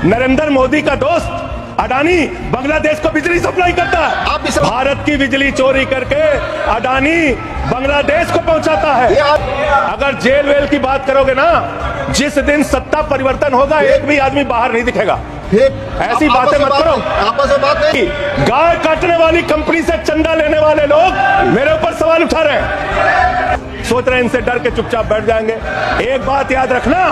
नरेंद्र मोदी का दोस्त अडानी बांग्लादेश को बिजली सप्लाई करता है। भारत की बिजली चोरी करके अडानी बांग्लादेश को पहुंचाता है। अगर जेल वेल की बात करोगे ना, जिस दिन सत्ता परिवर्तन होगा एक भी आदमी बाहर नहीं दिखेगा। ऐसी बातें मत करो। आपस में बात नहीं। गाय काटने वाली कंपनी से चंदा लेने वाले लोग मेरे ऊपर सवाल उठा रहे हैं, सोच रहे हैं इनसे डर के चुपचाप बैठ जाएंगे। एक बात याद रखना,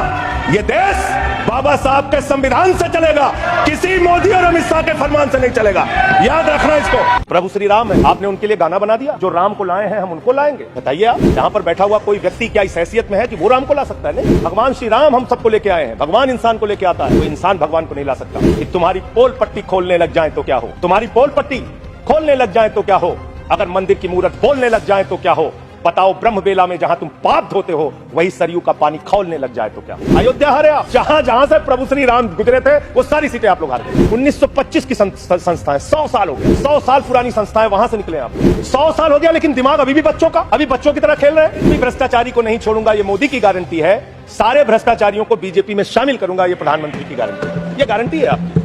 ये देश बाबा साहब के संविधान से चलेगा, किसी मोदी और अमित शाह के फरमान से नहीं चलेगा। याद रखना इसको। प्रभु श्री राम है, आपने उनके लिए गाना बना दिया। जो राम को लाए हैं हम उनको लाएंगे। बताइए आप, यहाँ पर बैठा हुआ कोई व्यक्ति क्या इस हैसियत में है कि वो राम को ला सकता है? नहीं, भगवान श्री राम हम सबको लेके आए हैं। भगवान इंसान को लेके आता है, कोई इंसान भगवान को नहीं ला सकता। कि तुम्हारी पोल पट्टी खोलने लग जाए तो क्या हो, तुम्हारी पोल पट्टी खोलने लग जाए तो क्या हो, अगर मंदिर की मूरत बोलने लग जाए तो क्या हो, बताओ ब्रह्म बेला में जहां तुम पाप धोते हो वही सरयू का पानी खौलने लग जाए तो क्या हो। अयोध्या हारे आप, जहां जहां से प्रभु श्री राम गुजरे थे वो सारी सीटें आप लोग हार गए। 1925 की संस्थाएं, 100 साल हो गए, 100 साल पुरानी संस्थाएं, वहां से निकले आप। 100 साल हो गया लेकिन दिमाग अभी भी बच्चों का, अभी बच्चों की तरह खेल रहे हैं। भ्रष्टाचारी को नहीं छोड़ूंगा, ये मोदी की गारंटी है। सारे भ्रष्टाचारियों को बीजेपी में शामिल करूंगा, ये प्रधानमंत्री की गारंटी है। ये गारंटी है आपकी।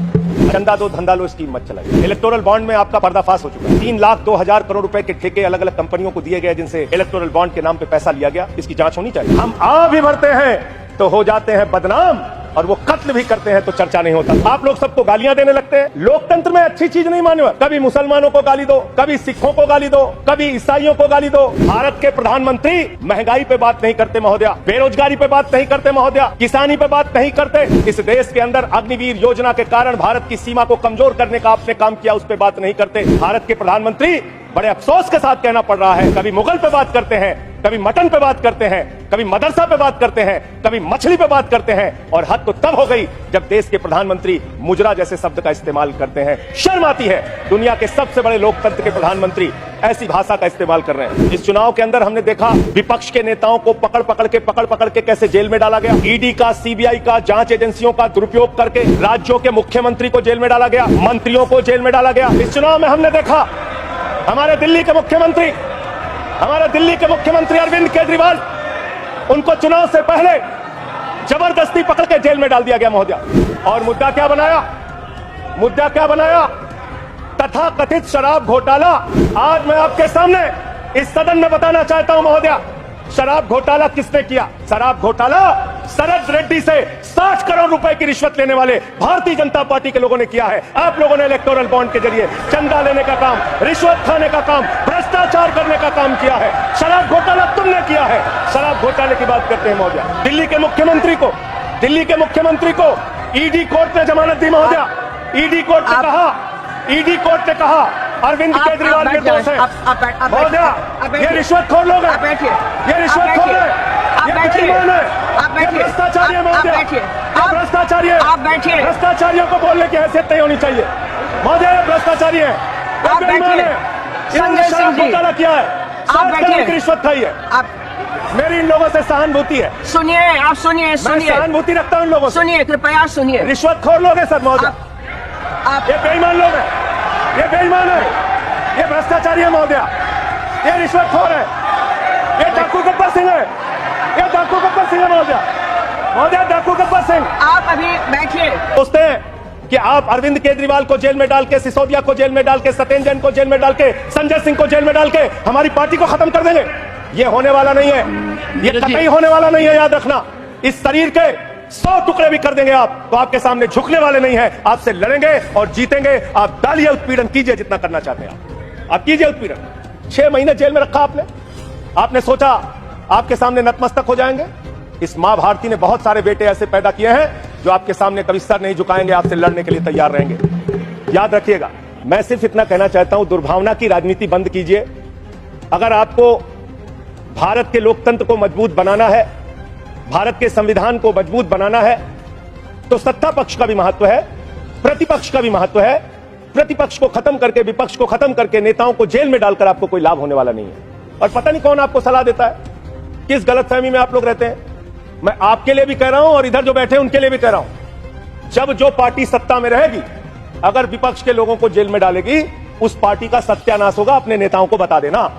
चंदा दो धंधा लो स्कीम मत चलाइए। इलेक्टोरल बॉन्ड में आपका पर्दाफाश हो चुका है। 3,02,000 करोड़ रुपए के ठेके अलग अलग कंपनियों को दिए गए जिनसे इलेक्टोरल बॉन्ड के नाम पे पैसा लिया गया। इसकी जांच होनी चाहिए। हम आ भी भरते हैं तो हो जाते हैं बदनाम, और वो कत्ल भी करते हैं तो चर्चा नहीं होता। आप लोग सबको गालियां देने लगते हैं। लोकतंत्र में अच्छी चीज नहीं माने। कभी मुसलमानों को गाली दो, कभी सिखों को गाली दो, कभी ईसाइयों को गाली दो। भारत के प्रधानमंत्री महंगाई पे बात नहीं करते महोदया, बेरोजगारी पे बात नहीं करते महोदया, किसानी पे बात नहीं करते। इस देश के अंदर अग्निवीर योजना के कारण भारत की सीमा को कमजोर करने का आपने काम किया, उस पर बात नहीं करते। भारत के प्रधानमंत्री बड़े अफसोस के साथ कहना पड़ रहा है, कभी मुगल पे बात करते हैं, कभी मटन पे बात करते हैं, कभी मदरसा पे बात करते हैं, कभी मछली पे बात करते हैं। और हद तो तब हो गई जब देश के प्रधानमंत्री मुजरा जैसे शब्द का इस्तेमाल करते हैं। शर्म आती है। दुनिया के सबसे बड़े लोकतंत्र के प्रधानमंत्री ऐसी भाषा का इस्तेमाल कर रहे हैं। इस चुनाव के अंदर हमने देखा विपक्ष के नेताओं को पकड़ पकड़ के कैसे जेल में डाला गया। ईडी का, सीबीआई का, जांच एजेंसियों का दुरुपयोग करके राज्यों के मुख्यमंत्री को जेल में डाला गया, मंत्रियों को जेल में डाला गया। इस चुनाव में हमने देखा हमारे दिल्ली के मुख्यमंत्री अरविंद केजरीवाल, उनको चुनाव से पहले जबरदस्ती पकड़ के जेल में डाल दिया गया महोदया। और मुद्दा क्या बनाया? तथाकथित शराब घोटाला। आज मैं आपके सामने इस सदन में बताना चाहता हूं महोदया, शराब घोटाला किसने किया? शराब घोटाला शरद रेड्डी से 60 करोड़ रुपए की रिश्वत लेने वाले भारतीय जनता पार्टी के लोगों ने किया है। आप लोगों ने इलेक्टोरल बॉन्ड के जरिए चंदा लेने का काम, रिश्वत खाने का काम, भ्रष्टाचार करने का काम किया है। शराब घोटाला तुमने किया है। शराब घोटाले की बात करते हैं महोदया। दिल्ली के मुख्यमंत्री को ईडी कोर्ट ने जमानत दी महोदया। ईडी कोर्ट ने कहा अरविंद केजरीवाल निर्दोष है महोदया। ये रिश्वतखोर लोग हैं, ये रिश्वतखोर है, ये बेईमान है, ये भ्रष्टाचारी है महोदया, ये भ्रष्टाचारी है। भ्रष्टाचारियों को बोलने की हैसियत नहीं होनी चाहिए महोदया। ये भ्रष्टाचारी है, ये बेईमान है, इन्होंने शराब घोटाला किया है, 60 करोड़ की रिश्वत खाई है। मेरी इन लोगों से सहानुभूति है। सुनिए। सहानुभूति रखता हूँ इन लोगों से। सुनिए, कृपया सुनिए। रिश्वतखोर लोग हैं सर महोदया, ये बेईमान लोग हैं, ये बेईमान है, ये भ्रष्टाचारी है महोदया, ये रिश्वतखोर है, ये डाकू गब्बर सिंह है, ये डाकू गब्बर सिंह है महोदया, डाकू गब्बर सिंह। आप अभी बैठिए। सोचते हैं कि आप अरविंद केजरीवाल को जेल में डाल के, सिसोदिया को जेल में डाल के, सत्येंद्र जैन को जेल में डाल के, संजय सिंह को जेल में डाल के हमारी पार्टी को खत्म कर देंगे। ये होने वाला नहीं है, ये कतई होने वाला नहीं है। याद रखना, इस शरीर के 100 टुकड़े भी कर देंगे आप तो आपके सामने झुकने वाले नहीं है। आपसे लड़ेंगे और जीतेंगे। आप डालिए, उत्पीड़न कीजिए जितना करना चाहते हैं आप कीजिए उत्पीड़न। 6 महीने जेल में रखा आपने सोचा आपके सामने नतमस्तक हो जाएंगे। इस मां भारती ने बहुत सारे बेटे ऐसे पैदा किए हैं जो आपके सामने कभी सर नहीं झुकाएंगे, आपसे लड़ने के लिए तैयार रहेंगे। याद रखिएगा, मैं सिर्फ इतना कहना चाहता हूं, दुर्भावना की राजनीति बंद कीजिए। अगर आपको भारत के लोकतंत्र को मजबूत बनाना है, भारत के संविधान को मजबूत बनाना है, तो सत्ता पक्ष का भी महत्व है, प्रतिपक्ष का भी महत्व है। प्रतिपक्ष को खत्म करके, विपक्ष को खत्म करके नेताओं को जेल में डालकर आपको कोई लाभ होने वाला नहीं है। और पता नहीं कौन आपको सलाह देता है, किस गलतफहमी में आप लोग रहते हैं। मैं आपके लिए भी कह रहा हूं और इधर जो बैठे हैं उनके लिए भी कह रहा हूं, जब जो पार्टी सत्ता में रहेगी, अगर विपक्ष के लोगों को जेल में डालेगी, उस पार्टी का सत्यानाश होगा। अपने नेताओं को बता देना।